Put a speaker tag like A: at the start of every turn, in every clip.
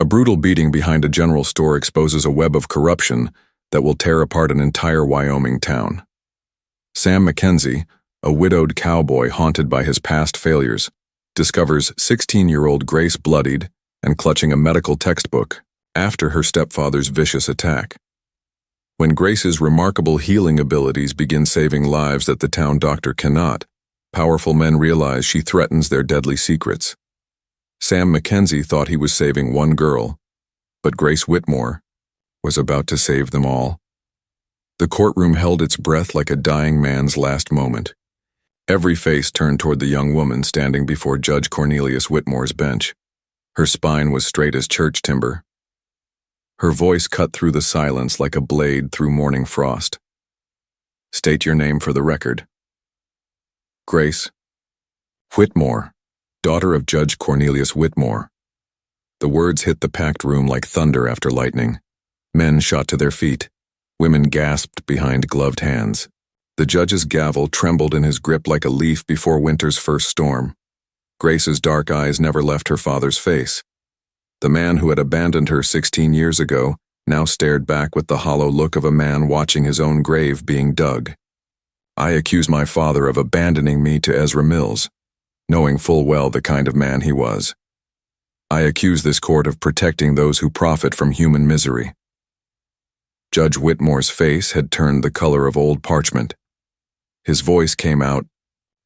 A: A brutal beating behind a general store exposes a web of corruption that will tear apart an entire Wyoming town. Sam Mackenzie, a widowed cowboy haunted by his past failures, discovers 16-year-old Grace bloodied and clutching a medical textbook after her stepfather's vicious attack. When Grace's remarkable healing abilities begin saving lives that the town doctor cannot, powerful men realize she threatens their deadly secrets. Sam Mackenzie thought he was saving one girl, but Grace Whitmore was about to save them all. The courtroom held its breath like a dying man's last moment. Every face turned toward the young woman standing before Judge Cornelius Whitmore's bench. Her spine was straight as church timber. Her voice cut through the silence like a blade through morning frost. "State your name for the record." "Grace Whitmore, daughter of Judge Cornelius Whitmore." The words hit the packed room like thunder after lightning. Men shot to their feet. Women gasped behind gloved hands. The judge's gavel trembled in his grip like a leaf before winter's first storm. Grace's dark eyes never left her father's face. The man who had abandoned her 16 years ago now stared back with the hollow look of a man watching his own grave being dug. "I accuse my father of abandoning me to Ezra Mills, knowing full well the kind of man he was. I accuse this court of protecting those who profit from human misery." Judge Whitmore's face had turned the color of old parchment. His voice came out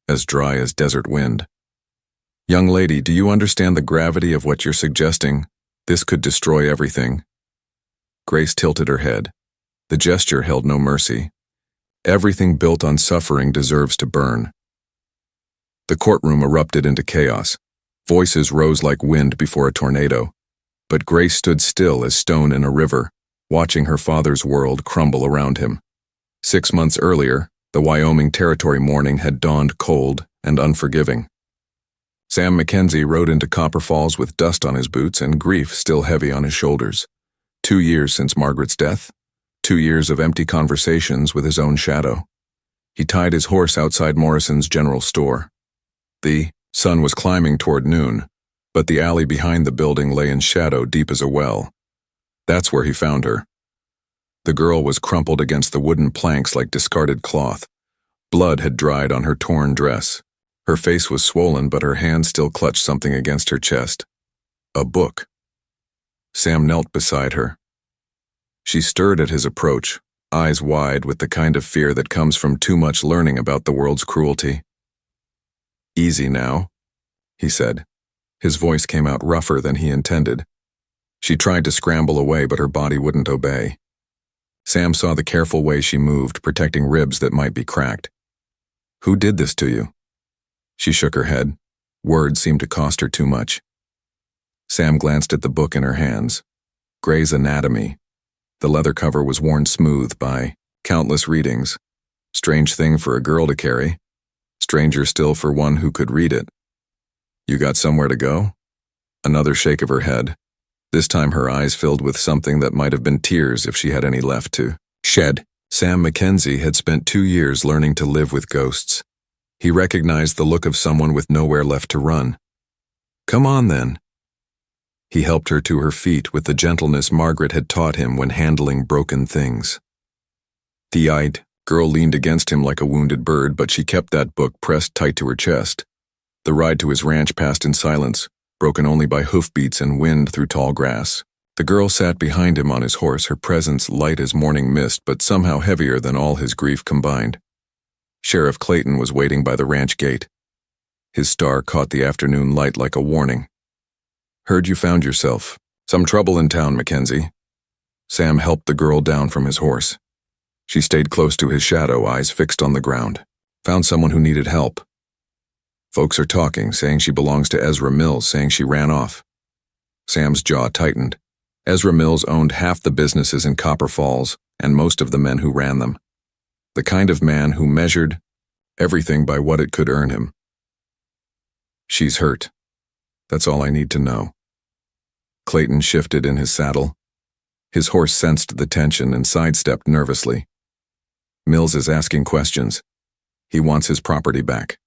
A: as dry as desert wind. "Young lady, do you understand the gravity of what you're suggesting? This could destroy everything." Grace tilted her head. The gesture held no mercy. Everything built on suffering deserves to burn. The courtroom erupted into chaos. Voices rose like wind before a tornado. But Grace stood still as stone in a river, watching her father's world crumble around him. 6 months earlier, the Wyoming Territory morning had dawned cold and unforgiving. Sam Mackenzie rode into Copper Falls with dust on his boots and grief still heavy on his shoulders. 2 years since Margaret's death, 2 years of empty conversations with his own shadow. He tied his horse outside Morrison's general store. The sun was climbing toward noon, but the alley behind the building lay in shadow deep as a well. That's where he found her. The girl was crumpled against the wooden planks like discarded cloth. Blood had dried on her torn dress. Her face was swollen, but her hand still clutched something against her chest. A book. Sam knelt beside her. She stirred at his approach, eyes wide with the kind of fear that comes from too much learning about the world's cruelty. "Easy now," he said. His voice came out rougher than he intended. She tried to scramble away, but her body wouldn't obey. Sam saw the careful way she moved, protecting ribs that might be cracked. "Who did this to you?" She shook her head. Words seemed to cost her too much. Sam glanced at the book in her hands. Gray's Anatomy. The leather cover was worn smooth by countless readings. Strange thing for a girl to carry. Stranger still for one who could read it. "You got somewhere to go?" Another shake of her head. This time her eyes filled with something that might have been tears if she had any left to shed. Sam Mackenzie had spent 2 years learning to live with ghosts. He recognized the look of someone with nowhere left to run. "Come on, then." He helped her to her feet with the gentleness Margaret had taught him when handling broken things. The eyed girl leaned against him like a wounded bird, but she kept that book pressed tight to her chest. The ride to his ranch passed in silence, broken only by hoofbeats and wind through tall grass. The girl sat behind him on his horse, her presence light as morning mist, but somehow heavier than all his grief combined. Sheriff Clayton was waiting by the ranch gate. His star caught the afternoon light like a warning. "Heard you found yourself. Some trouble in town, Mackenzie." Sam helped the girl down from his horse. She stayed close to his shadow, eyes fixed on the ground. "Found someone who needed help. Folks are talking, saying she belongs to Ezra Mills, saying she ran off." Sam's jaw tightened. Ezra Mills owned half the businesses in Copper Falls and most of the men who ran them. The kind of man who measured everything by what it could earn him. "She's hurt. That's all I need to know." Clayton shifted in his saddle. His horse sensed the tension and sidestepped nervously. "Mills is asking questions. He wants his property back."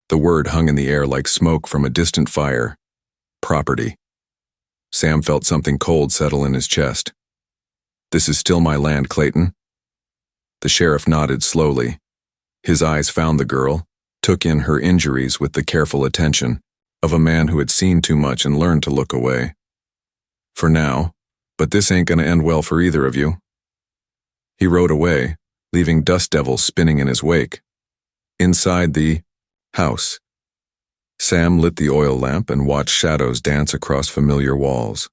A: The word hung in the air like smoke from a distant fire. Property. Sam felt something cold settle in his chest. "This is still my land, Clayton." The sheriff nodded slowly. His eyes found the girl, took in her injuries with the careful attention of a man who had seen too much and learned to look away. "For now, but this ain't gonna end well for either of you." He rode away, leaving dust devils spinning in his wake. Inside the house, Sam lit the oil lamp and watched shadows dance across familiar walls.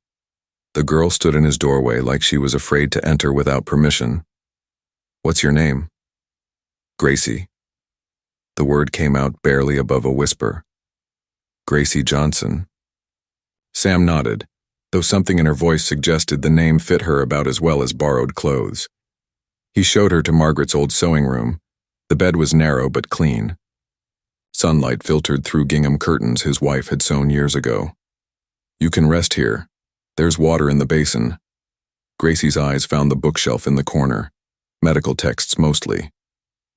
A: The girl stood in his doorway like she was afraid to enter without permission. "What's your name?" "Gracie." The word came out barely above a whisper. "Gracie Johnson." Sam nodded, though something in her voice suggested the name fit her about as well as borrowed clothes. He showed her to Margaret's old sewing room. The bed was narrow but clean. Sunlight filtered through gingham curtains his wife had sewn years ago. "You can rest here. There's water in the basin." Gracie's eyes found the bookshelf in the corner, medical texts mostly.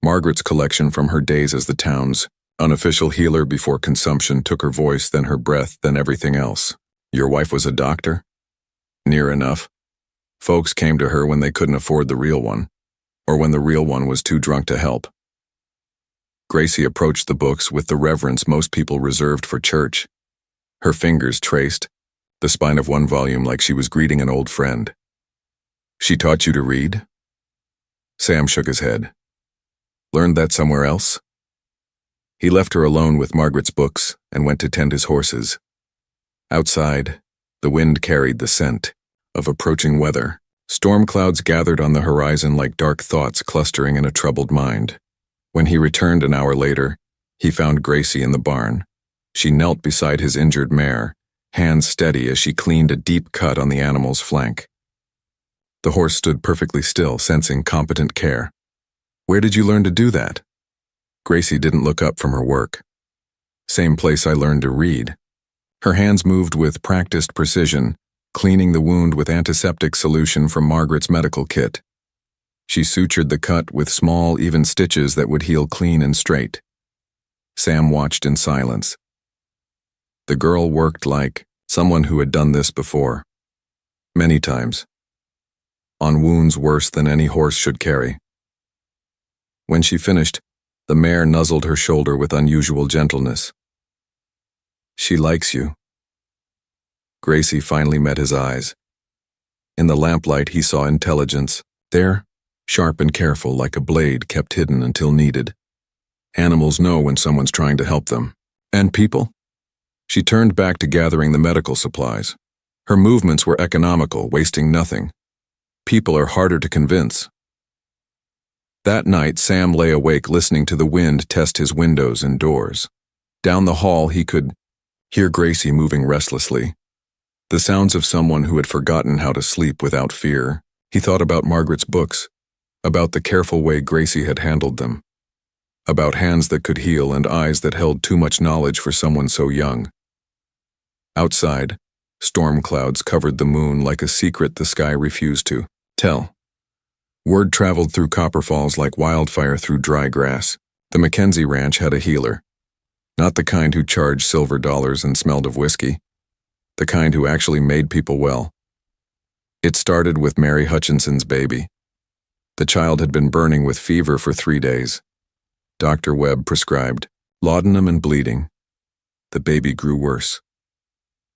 A: Margaret's collection from her days as the town's unofficial healer before consumption took her voice, then her breath, then everything else. "Your wife was a doctor?" "Near enough. Folks came to her when they couldn't afford the real one, or when the real one was too drunk to help." Gracie approached the books with the reverence most people reserved for church. Her fingers traced the spine of one volume like she was greeting an old friend. "She taught you to read?" Sam shook his head. "Learned that somewhere else?" He left her alone with Margaret's books and went to tend his horses. Outside, the wind carried the scent of approaching weather. Storm clouds gathered on the horizon like dark thoughts clustering in a troubled mind. When he returned an hour later, he found Gracie in the barn. She knelt beside his injured mare, hands steady as she cleaned a deep cut on the animal's flank. The horse stood perfectly still, sensing competent care. "Where did you learn to do that?" Gracie didn't look up from her work. "Same place I learned to read." Her hands moved with practiced precision, cleaning the wound with antiseptic solution from Margaret's medical kit. She sutured the cut with small, even stitches that would heal clean and straight. Sam watched in silence. The girl worked like someone who had done this before. Many times. On wounds worse than any horse should carry. When she finished, the mare nuzzled her shoulder with unusual gentleness. "She likes you." Gracie finally met his eyes. In the lamplight he saw intelligence, there, sharp and careful like a blade kept hidden until needed. Animals know when someone's trying to help them. And people? She turned back to gathering the medical supplies. Her movements were economical, wasting nothing. People are harder to convince. That night, Sam lay awake listening to the wind test his windows and doors. Down the hall he could hear Gracie moving restlessly. The sounds of someone who had forgotten how to sleep without fear. He thought about Margaret's books, about the careful way Gracie had handled them, about hands that could heal and eyes that held too much knowledge for someone so young. Outside, storm clouds covered the moon like a secret the sky refused to tell. Word traveled through Copper Falls like wildfire through dry grass. The Mackenzie Ranch had a healer. Not the kind who charged silver dollars and smelled of whiskey. The kind who actually made people well. It started with Mary Hutchinson's baby. The child had been burning with fever for 3 days. Dr. Webb prescribed laudanum and bleeding. The baby grew worse.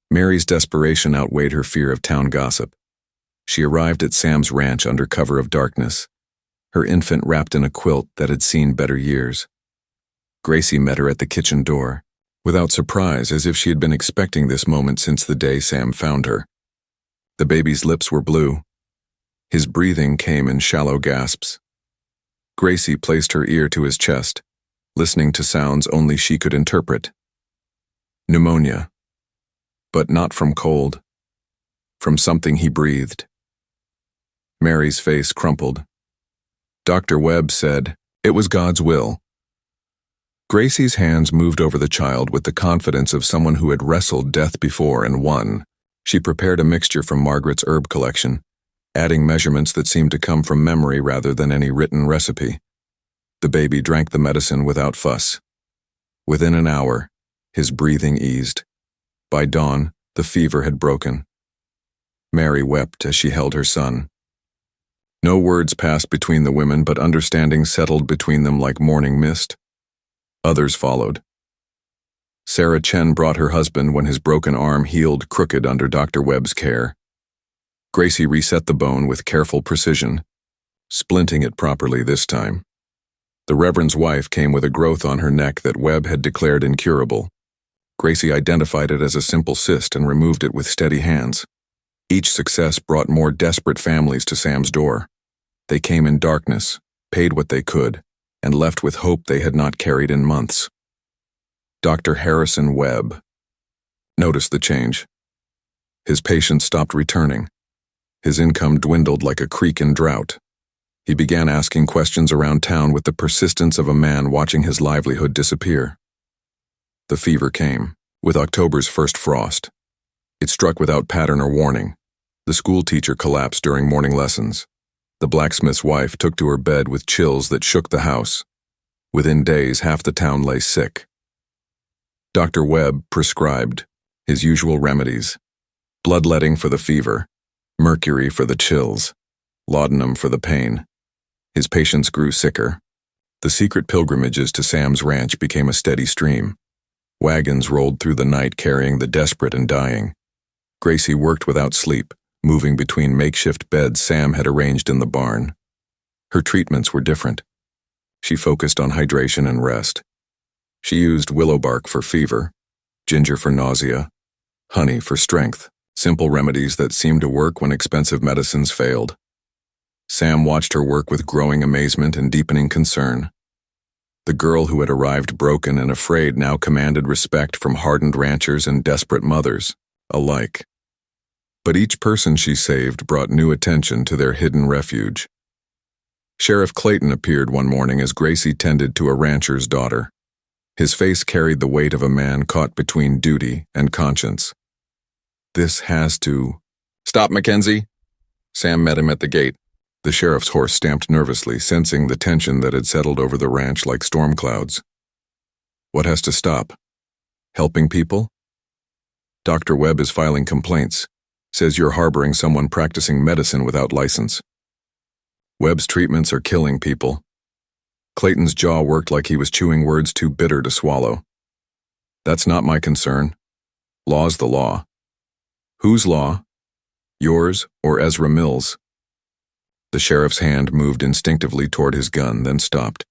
A: Mary's desperation outweighed her fear of town gossip. She arrived at Sam's ranch under cover of darkness, her infant wrapped in a quilt that had seen better years. Gracie met her at the kitchen door, without surprise, as if she had been expecting this moment since the day Sam found her. The baby's lips were blue. His breathing came in shallow gasps. Gracie placed her ear to his chest, listening to sounds only she could interpret. Pneumonia. But not from cold. From something he breathed. Mary's face crumpled. Dr. Webb said, "It was God's will." Gracie's hands moved over the child with the confidence of someone who had wrestled death before and won. She prepared a mixture from Margaret's herb collection, adding measurements that seemed to come from memory rather than any written recipe. The baby drank the medicine without fuss. Within an hour, his breathing eased. By dawn, the fever had broken. Mary wept as she held her son. No words passed between the women, but understanding settled between them like morning mist. Others followed. Sarah Chen brought her husband when his broken arm healed crooked under Dr. Webb's care. Gracie reset the bone with careful precision, splinting it properly this time. The Reverend's wife came with a growth on her neck that Webb had declared incurable. Gracie identified it as a simple cyst and removed it with steady hands. Each success brought more desperate families to Sam's door. They came in darkness, paid what they could, and left with hope they had not carried in months. Dr. Harrison Webb noticed the change. His patients stopped returning. His income dwindled like a creek in drought. He began asking questions around town with the persistence of a man watching his livelihood disappear. The fever came, with October's first frost. It struck without pattern or warning. The school teacher collapsed during morning lessons. The blacksmith's wife took to her bed with chills that shook the house. Within days, half the town lay sick. Dr. Webb prescribed his usual remedies: bloodletting for the fever, mercury for the chills, laudanum for the pain. His patients grew sicker. The secret pilgrimages to Sam's ranch became a steady stream. Wagons rolled through the night carrying the desperate and dying. Gracie worked without sleep, moving between makeshift beds Sam had arranged in the barn. Her treatments were different. She focused on hydration and rest. She used willow bark for fever, ginger for nausea, honey for strength, simple remedies that seemed to work when expensive medicines failed. Sam watched her work with growing amazement and deepening concern. The girl who had arrived broken and afraid now commanded respect from hardened ranchers and desperate mothers alike. But each person she saved brought new attention to their hidden refuge. Sheriff Clayton appeared one morning as Gracie tended to a rancher's daughter. His face carried the weight of a man caught between duty and conscience. This has to... "Stop, Mackenzie!" Sam met him at the gate. The sheriff's horse stamped nervously, sensing the tension that had settled over the ranch like storm clouds. "What has to stop? Helping people?" "Dr. Webb is filing complaints. Says you're harboring someone practicing medicine without license. Webb's treatments are killing people." Clayton's jaw worked like he was chewing words too bitter to swallow. "That's not my concern. Law's the law." "Whose law? Yours or Ezra Mills?" The sheriff's hand moved instinctively toward his gun, then stopped.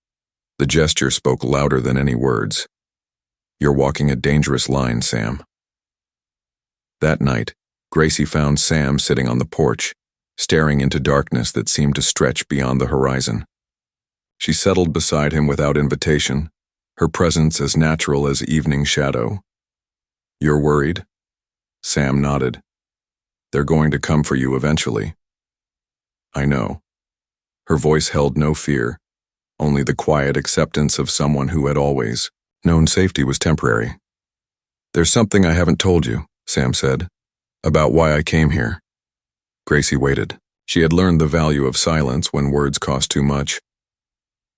A: The gesture spoke louder than any words. "You're walking a dangerous line, Sam." That night, Gracie found Sam sitting on the porch, staring into darkness that seemed to stretch beyond the horizon. She settled beside him without invitation, her presence as natural as evening shadow. "You're worried?" Sam nodded. "They're going to come for you eventually." "I know." Her voice held no fear, only the quiet acceptance of someone who had always known safety was temporary. "There's something I haven't told you," Sam said, "about why I came here." Gracie waited. She had learned the value of silence when words cost too much.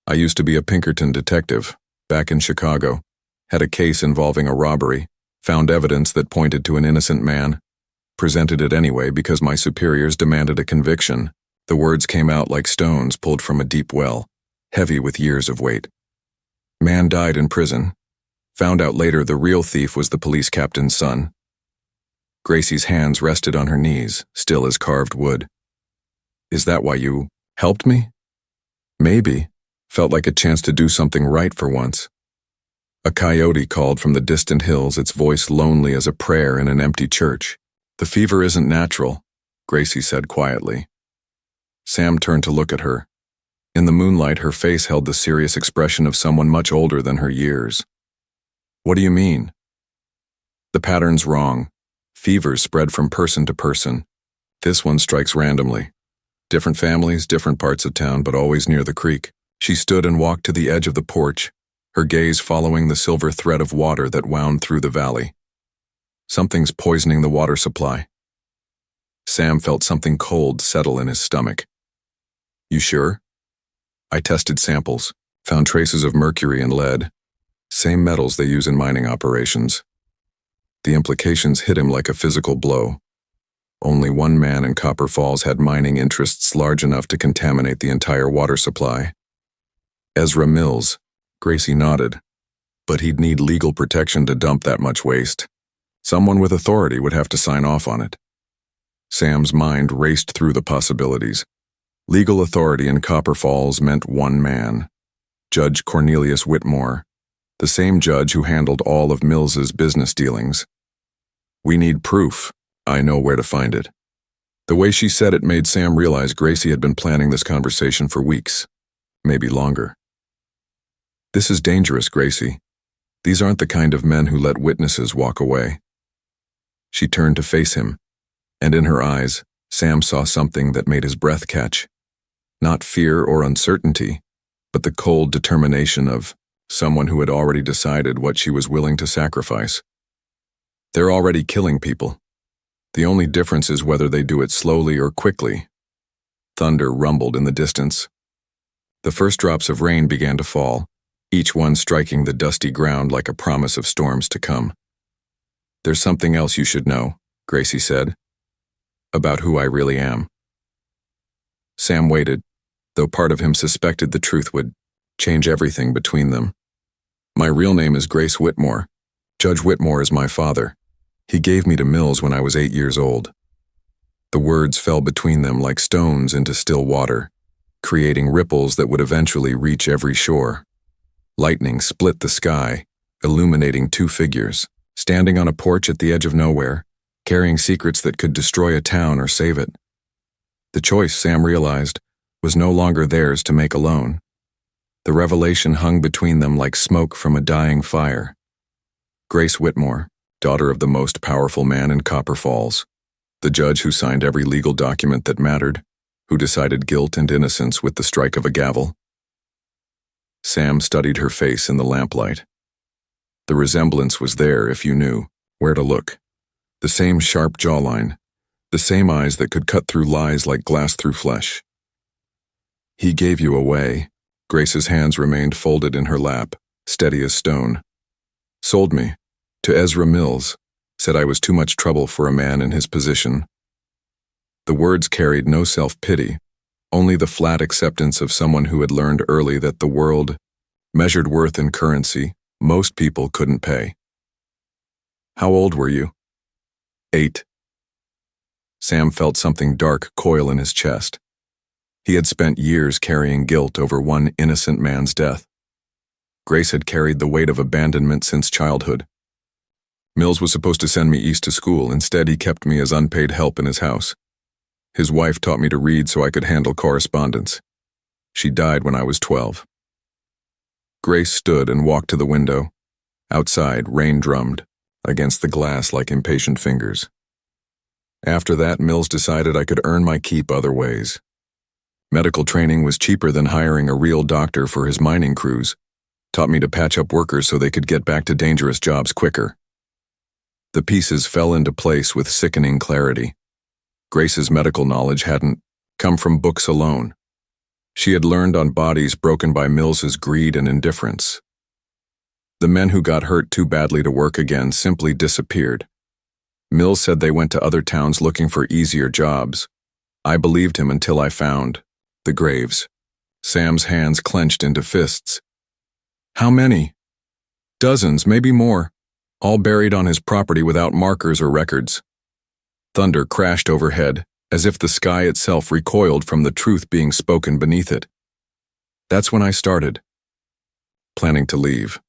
A: "I used to be a Pinkerton detective, back in Chicago, had a case involving a robbery, found evidence that pointed to an innocent man, presented it anyway because my superiors demanded a conviction." The words came out like stones pulled from a deep well, heavy with years of weight. "Man died in prison. Found out later the real thief was the police captain's son." Gracie's hands rested on her knees, still as carved wood. "Is that why you helped me?" "Maybe." Felt like a chance to do something right for once. A coyote called from the distant hills, its voice lonely as a prayer in an empty church. "The fever isn't natural," Gracie said quietly. Sam turned to look at her. In the moonlight, her face held the serious expression of someone much older than her years. "What do you mean?" "The pattern's wrong. Fevers spread from person to person. This one strikes randomly. Different families, different parts of town, but always near the creek." She stood and walked to the edge of the porch, her gaze following the silver thread of water that wound through the valley. "Something's poisoning the water supply." Sam felt something cold settle in his stomach. "You sure?" "I tested samples, found traces of mercury and lead. Same metals they use in mining operations." The implications hit him like a physical blow. Only one man in Copper Falls had mining interests large enough to contaminate the entire water supply. Ezra Mills. Gracie nodded. But he'd need legal protection to dump that much waste. Someone with authority would have to sign off on it. Sam's mind raced through the possibilities. Legal authority in Copper Falls meant one man, Judge Cornelius Whitmore, the same judge who handled all of Mills's business dealings. We need proof. I know where to find it. The way she said it made Sam realize Gracie had been planning this conversation for weeks, maybe longer. This is dangerous, Gracie. These aren't the kind of men who let witnesses walk away. She turned to face him, and in her eyes, Sam saw something that made his breath catch. Not fear or uncertainty, but the cold determination of someone who had already decided what she was willing to sacrifice. They're already killing people. The only difference is whether they do it slowly or quickly. Thunder rumbled in the distance. The first drops of rain began to fall, each one striking the dusty ground like a promise of storms to come. There's something else you should know, Gracie said, about who I really am. Sam waited, though part of him suspected the truth would change everything between them. My real name is Grace Whitmore. Judge Whitmore is my father. He gave me to Mills when I was 8 years old. The words fell between them like stones into still water, creating ripples that would eventually reach every shore. Lightning split the sky, illuminating two figures, standing on a porch at the edge of nowhere, carrying secrets that could destroy a town or save it. The choice, Sam realized, was no longer theirs to make alone. The revelation hung between them like smoke from a dying fire. Grace Whitmore, daughter of the most powerful man in Copper Falls, the judge who signed every legal document that mattered, who decided guilt and innocence with the strike of a gavel. Sam studied her face in the lamplight. The resemblance was there if you knew where to look. The same sharp jawline, the same eyes that could cut through lies like glass through flesh. He gave you away. Grace's hands remained folded in her lap, steady as stone. Sold me. To Ezra Mills, said I was too much trouble for a man in his position. The words carried no self-pity, only the flat acceptance of someone who had learned early that the world measured worth in currency most people couldn't pay. How old were you? 8. Sam felt something dark coil in his chest. He had spent years carrying guilt over one innocent man's death. Grace had carried the weight of abandonment since childhood. Mills was supposed to send me east to school. Instead, he kept me as unpaid help in his house. His wife taught me to read so I could handle correspondence. She died when I was 12. Grace stood and walked to the window. Outside, rain drummed against the glass like impatient fingers. After that, Mills decided I could earn my keep other ways. Medical training was cheaper than hiring a real doctor for his mining crews. Taught me to patch up workers so they could get back to dangerous jobs quicker. The pieces fell into place with sickening clarity. Grace's medical knowledge hadn't come from books alone. She had learned on bodies broken by Mills's greed and indifference. The men who got hurt too badly to work again simply disappeared. Mills said they went to other towns looking for easier jobs. I believed him until I found the graves. Sam's hands clenched into fists. How many? Dozens, maybe more. All buried on his property without markers or records. Thunder crashed overhead, as if the sky itself recoiled from the truth being spoken beneath it. That's when I started planning to leave.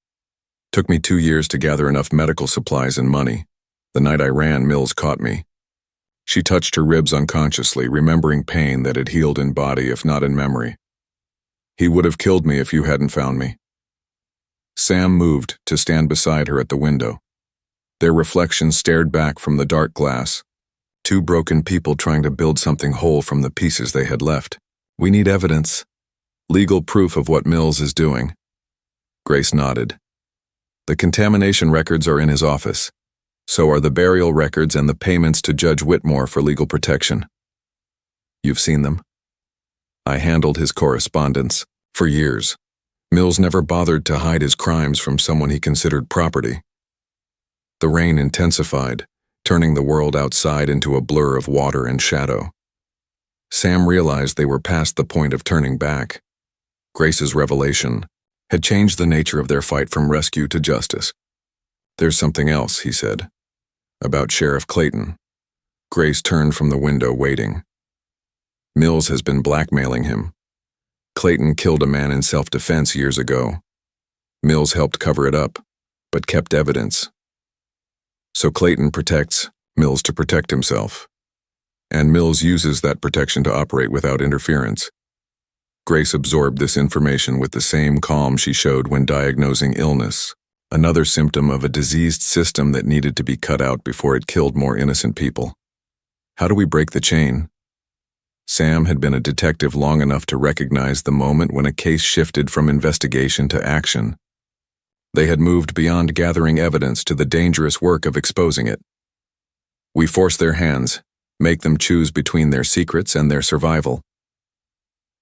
A: Took me 2 years to gather enough medical supplies and money. The night I ran, Mills caught me. She touched her ribs unconsciously, remembering pain that had healed in body if not in memory. He would have killed me if you hadn't found me. Sam moved to stand beside her at the window. Their reflections stared back from the dark glass. Two broken people trying to build something whole from the pieces they had left. We need evidence. Legal proof of what Mills is doing. Grace nodded. The contamination records are in his office. So are the burial records and the payments to Judge Whitmore for legal protection. You've seen them? I handled his correspondence for years. Mills never bothered to hide his crimes from someone he considered property. The rain intensified, turning the world outside into a blur of water and shadow. Sam realized they were past the point of turning back. Grace's revelation had changed the nature of their fight from rescue to justice. "There's something else," he said. "About Sheriff Clayton." Grace turned from the window, waiting. "Mills has been blackmailing him. Clayton killed a man in self-defense years ago. Mills helped cover it up, but kept evidence. So Clayton protects Mills to protect himself. And Mills uses that protection to operate without interference." Grace absorbed this information with the same calm she showed when diagnosing illness, another symptom of a diseased system that needed to be cut out before it killed more innocent people. "How do we break the chain?" Sam had been a detective long enough to recognize the moment when a case shifted from investigation to action. They had moved beyond gathering evidence to the dangerous work of exposing it. "We force their hands, make them choose between their secrets and their survival."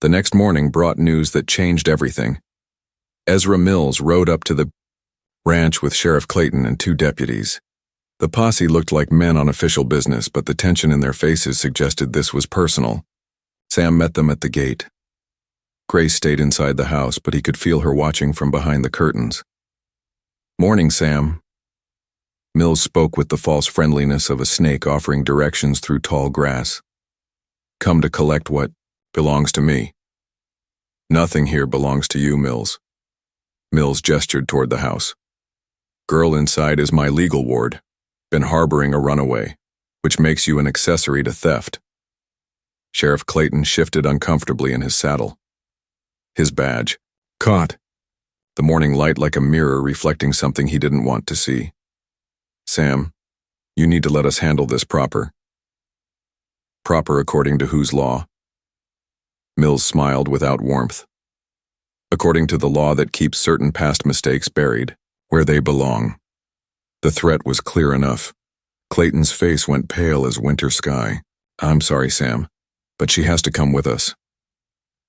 A: The next morning brought news that changed everything. Ezra Mills rode up to the ranch with Sheriff Clayton and 2 deputies. The posse looked like men on official business, but the tension in their faces suggested this was personal. Sam met them at the gate. Grace stayed inside the house, but he could feel her watching from behind the curtains. "Morning, Sam." Mills spoke with the false friendliness of a snake offering directions through tall grass. "Come to collect what belongs to me." "Nothing here belongs to you, Mills." Mills gestured toward the house. "Girl inside is my legal ward. Been harboring a runaway, which makes you an accessory to theft." Sheriff Clayton shifted uncomfortably in his saddle. His badge. Caught. The morning light like a mirror reflecting something he didn't want to see. "Sam, you need to let us handle this proper." "Proper according to whose law?" Mills smiled without warmth. "According to the law that keeps certain past mistakes buried where they belong." The threat was clear enough. Clayton's face went pale as winter sky. "I'm sorry, Sam, but she has to come with us."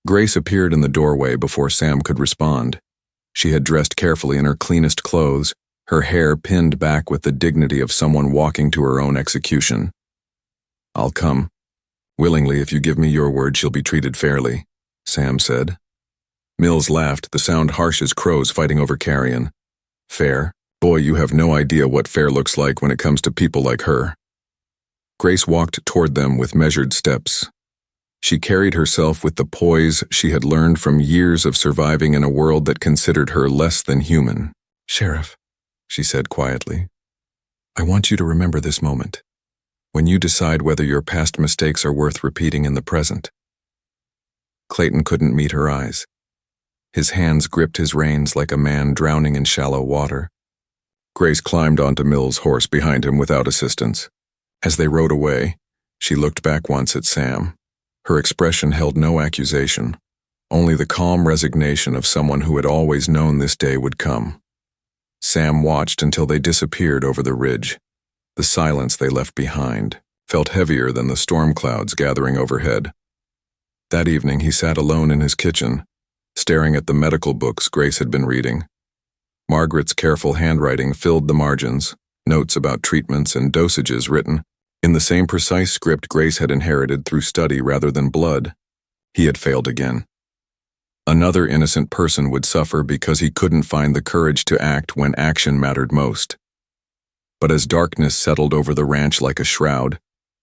A: Grace appeared in the doorway before Sam could respond. She had dressed carefully in her cleanest clothes, her hair pinned back with the dignity of someone walking to her own execution. "I'll come. Willingly, if you give me your word she'll be treated fairly," Sam said. Mills laughed, the sound harsh as crows fighting over carrion. "Fair? Boy, you have no idea what fair looks like when it comes to people like her." Grace walked toward them with measured steps. She carried herself with the poise she had learned from years of surviving in a world that considered her less than human. "Sheriff," she said quietly, "I want you to remember this moment, when you decide whether your past mistakes are worth repeating in the present." Clayton couldn't meet her eyes. His hands gripped his reins like a man drowning in shallow water. Grace climbed onto Mills' horse behind him without assistance. As they rode away, she looked back once at Sam. Her expression held no accusation, only the calm resignation of someone who had always known this day would come. Sam watched until they disappeared over the ridge. The silence they left behind felt heavier than the storm clouds gathering overhead. That evening he sat alone in his kitchen, staring at the medical books Grace had been reading. Margaret's careful handwriting filled the margins, notes about treatments and dosages written in the same precise script Grace had inherited through study rather than blood. He had failed again. Another innocent person would suffer because he couldn't find the courage to act when action mattered most. But as darkness settled over the ranch like a shroud,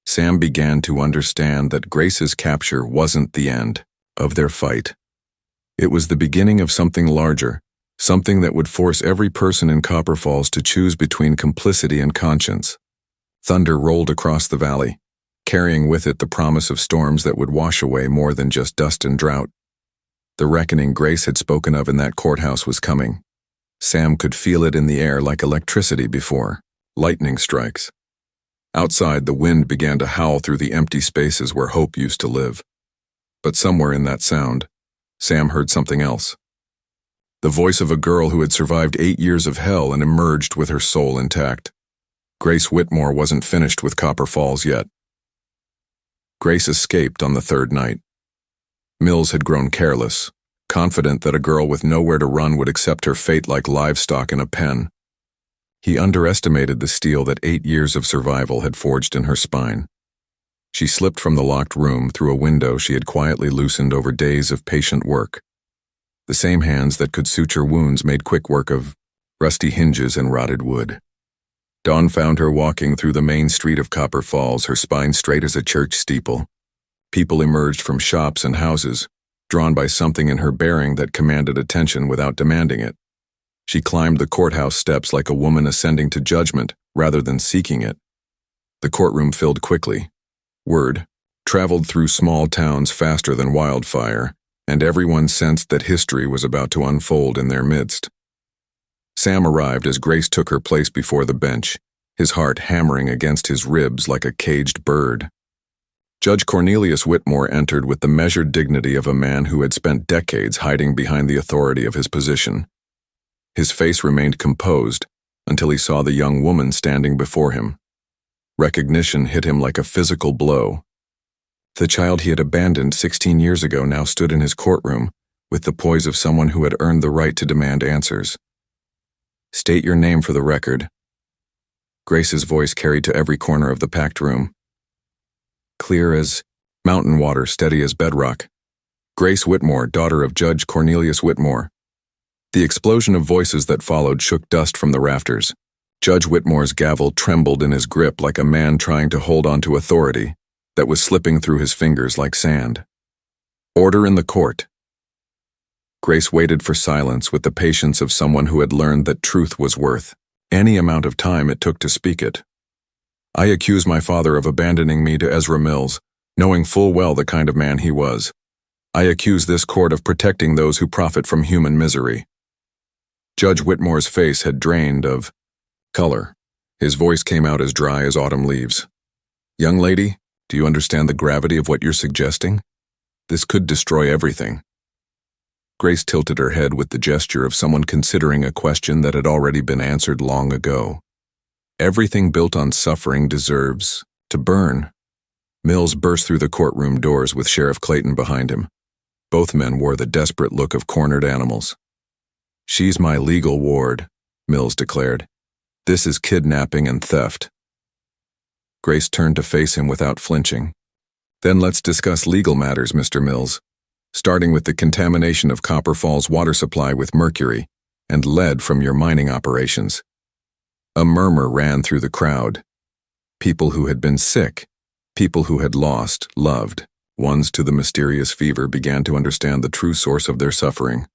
A: Sam began to understand that Grace's capture wasn't the end of their fight. It was the beginning of something larger, something that would force every person in Copper Falls to choose between complicity and conscience. Thunder rolled across the valley, carrying with it the promise of storms that would wash away more than just dust and drought. The reckoning Grace had spoken of in that courthouse was coming. Sam could feel it in the air like electricity before lightning strikes. Outside, the wind began to howl through the empty spaces where hope used to live. But somewhere in that sound, Sam heard something else. The voice of a girl who had survived 8 years of hell and emerged with her soul intact. Grace Whitmore wasn't finished with Copper Falls yet. Grace escaped on the 3rd night. Mills had grown careless, confident that a girl with nowhere to run would accept her fate like livestock in a pen. He underestimated the steel that 8 years of survival had forged in her spine. She slipped from the locked room through a window she had quietly loosened over days of patient work. The same hands that could suture wounds made quick work of rusty hinges and rotted wood. Dawn found her walking through the main street of Copper Falls, her spine straight as a church steeple. People emerged from shops and houses, drawn by something in her bearing that commanded attention without demanding it. She climbed the courthouse steps like a woman ascending to judgment rather than seeking it. The courtroom filled quickly. Word traveled through small towns faster than wildfire, and everyone sensed that history was about to unfold in their midst. Sam arrived as Grace took her place before the bench, his heart hammering against his ribs like a caged bird. Judge Cornelius Whitmore entered with the measured dignity of a man who had spent decades hiding behind the authority of his position. His face remained composed until he saw the young woman standing before him. Recognition hit him like a physical blow. The child he had abandoned 16 years ago now stood in his courtroom with the poise of someone who had earned the right to demand answers. "State your name for the record." Grace's voice carried to every corner of the packed room. Clear as mountain water, steady as bedrock. Grace Whitmore, daughter of Judge Cornelius Whitmore. The explosion of voices that followed shook dust from the rafters. Judge Whitmore's gavel trembled in his grip like a man trying to hold on to authority that was slipping through his fingers like sand. "Order in the court." Grace waited for silence with the patience of someone who had learned that truth was worth any amount of time it took to speak it. "I accuse my father of abandoning me to Ezra Mills, knowing full well the kind of man he was. I accuse this court of protecting those who profit from human misery." Judge Whitmore's face had drained of color. His voice came out as dry as autumn leaves. "Young lady, do you understand the gravity of what you're suggesting? This could destroy everything." Grace tilted her head with the gesture of someone considering a question that had already been answered long ago. Everything built on suffering deserves to burn. Mills burst through the courtroom doors with Sheriff Clayton behind him. Both men wore the desperate look of cornered animals. "She's my legal ward," Mills declared. "This is kidnapping and theft." Grace turned to face him without flinching. "Then let's discuss legal matters, Mr. Mills, starting with the contamination of Copper Falls water supply with mercury and lead from your mining operations." A murmur ran through the crowd. People who had been sick, people who had lost, loved ones to the mysterious fever began to understand the true source of their suffering.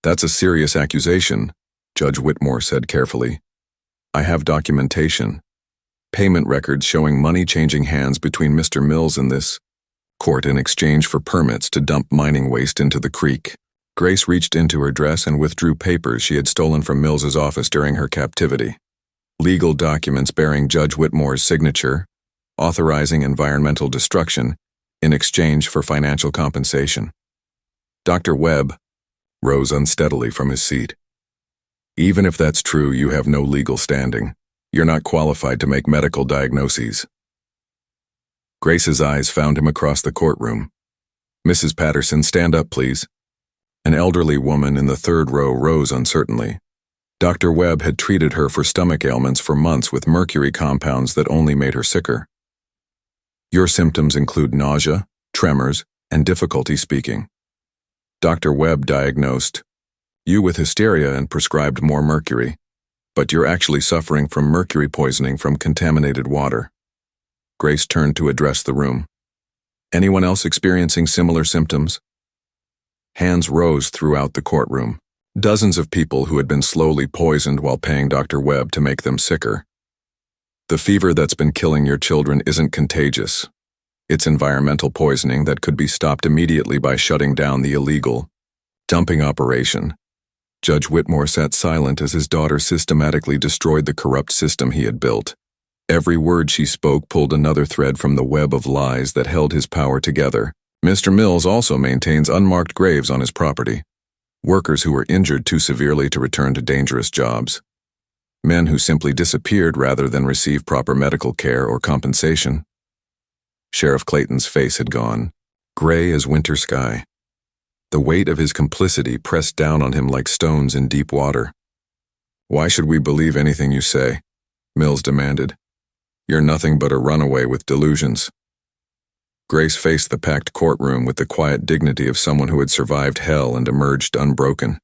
A: "That's a serious accusation," Judge Whitmore said carefully. "I have documentation. Payment records showing money changing hands between Mr. Mills and this court in exchange for permits to dump mining waste into the creek." Grace reached into her dress and withdrew papers she had stolen from Mills's office during her captivity. Legal documents bearing Judge Whitmore's signature, authorizing environmental destruction in exchange for financial compensation. Dr. Webb rose unsteadily from his seat. "Even if that's true, you have no legal standing. You're not qualified to make medical diagnoses." Grace's eyes found him across the courtroom. "Mrs. Patterson, stand up, please." An elderly woman in the third row rose uncertainly. Dr. Webb had treated her for stomach ailments for months with mercury compounds that only made her sicker. "Your symptoms include nausea, tremors, and difficulty speaking." Dr. Webb diagnosed you with hysteria and prescribed more mercury, but you're actually suffering from mercury poisoning from contaminated water. Grace turned to address the room. "Anyone else experiencing similar symptoms?" Hands rose throughout the courtroom. Dozens of people who had been slowly poisoned while paying Dr. Webb to make them sicker. "The fever that's been killing your children isn't contagious. It's environmental poisoning that could be stopped immediately by shutting down the illegal dumping operation." Judge Whitmore sat silent as his daughter systematically destroyed the corrupt system he had built. Every word she spoke pulled another thread from the web of lies that held his power together. "Mr. Mills also maintains unmarked graves on his property. Workers who were injured too severely to return to dangerous jobs. Men who simply disappeared rather than receive proper medical care or compensation." Sheriff Clayton's face had gone gray as winter sky. The weight of his complicity pressed down on him like stones in deep water. Why should we believe anything you say? Mills demanded. You're nothing but a runaway with delusions. Grace faced the packed courtroom with the quiet dignity of someone who had survived hell and emerged unbroken.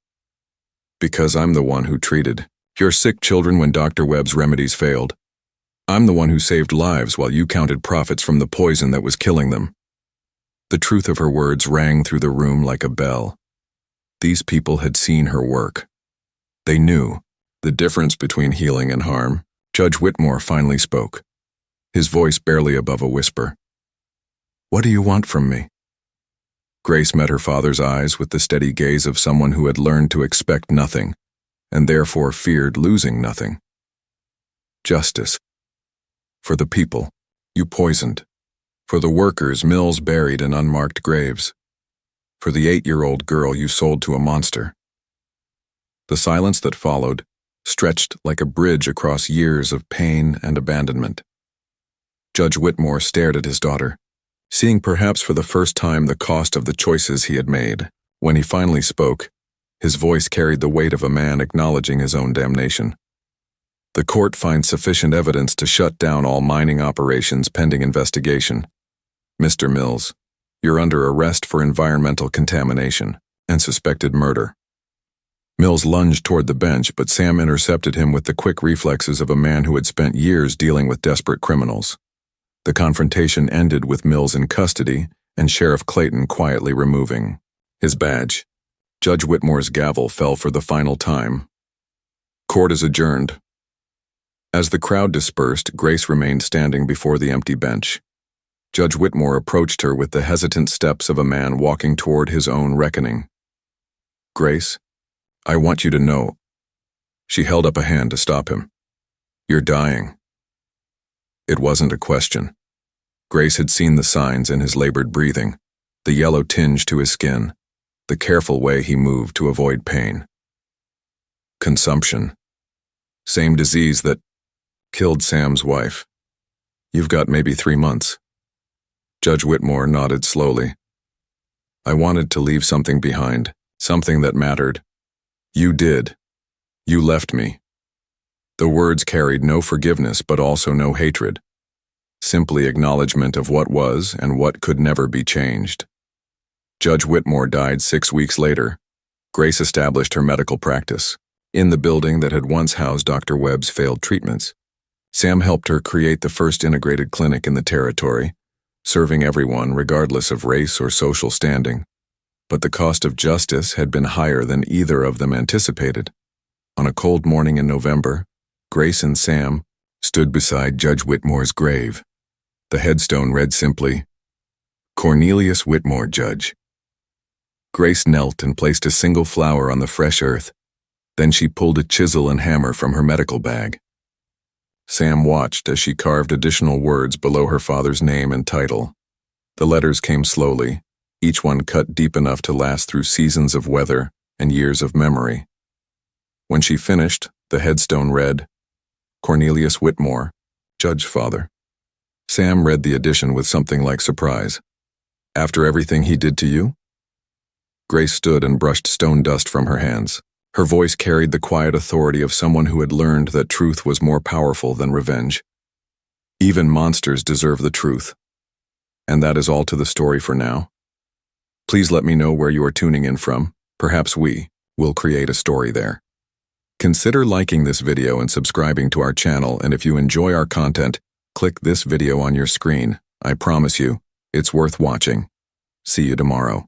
A: Because I'm the one who treated your sick children when Dr. Webb's remedies failed. I'm the one who saved lives while you counted profits from the poison that was killing them. The truth of her words rang through the room like a bell. These people had seen her work. They knew the difference between healing and harm. Judge Whitmore finally spoke, his voice barely above a whisper. What do you want from me? Grace met her father's eyes with the steady gaze of someone who had learned to expect nothing, and therefore feared losing nothing. Justice. For the people you poisoned. For the workers Mills buried in unmarked graves. For the 8-year-old girl you sold to a monster. The silence that followed stretched like a bridge across years of pain and abandonment. Judge Whitmore stared at his daughter, seeing perhaps for the first time the cost of the choices he had made. When he finally spoke, his voice carried the weight of a man acknowledging his own damnation. The court finds sufficient evidence to shut down all mining operations pending investigation. Mr. Mills, you're under arrest for environmental contamination and suspected murder. Mills lunged toward the bench, but Sam intercepted him with the quick reflexes of a man who had spent years dealing with desperate criminals. The confrontation ended with Mills in custody and Sheriff Clayton quietly removing his badge. Judge Whitmore's gavel fell for the final time. Court is adjourned. As the crowd dispersed, Grace remained standing before the empty bench. Judge Whitmore approached her with the hesitant steps of a man walking toward his own reckoning. Grace, I want you to know. She held up a hand to stop him. You're dying. It wasn't a question. Grace had seen the signs in his labored breathing, the yellow tinge to his skin, the careful way he moved to avoid pain. Consumption. Same disease that killed Sam's wife. You've got maybe 3 months. Judge Whitmore nodded slowly. I wanted to leave something behind, something that mattered. You did. You left me. The words carried no forgiveness but also no hatred. Simply acknowledgement of what was and what could never be changed. Judge Whitmore died 6 weeks later. Grace established her medical practice in the building that had once housed Dr. Webb's failed treatments. Sam helped her create the first integrated clinic in the territory, serving everyone regardless of race or social standing. But the cost of justice had been higher than either of them anticipated. On a cold morning in November, Grace and Sam stood beside Judge Whitmore's grave. The headstone read simply, Cornelius Whitmore, Judge. Grace knelt and placed a single flower on the fresh earth. Then she pulled a chisel and hammer from her medical bag. Sam watched as she carved additional words below her father's name and title. The letters came slowly, each one cut deep enough to last through seasons of weather and years of memory. When she finished, the headstone read, Cornelius Whitmore, Judge Father. Sam read the addition with something like surprise. After everything he did to you? Grace stood and brushed stone dust from her hands. Her voice carried the quiet authority of someone who had learned that truth was more powerful than revenge. Even monsters deserve the truth. And that is all to the story for now. Please let me know where you are tuning in from. Perhaps we will create a story there. Consider liking this video and subscribing to our channel, and if you enjoy our content, click this video on your screen. I promise you, it's worth watching. See you tomorrow.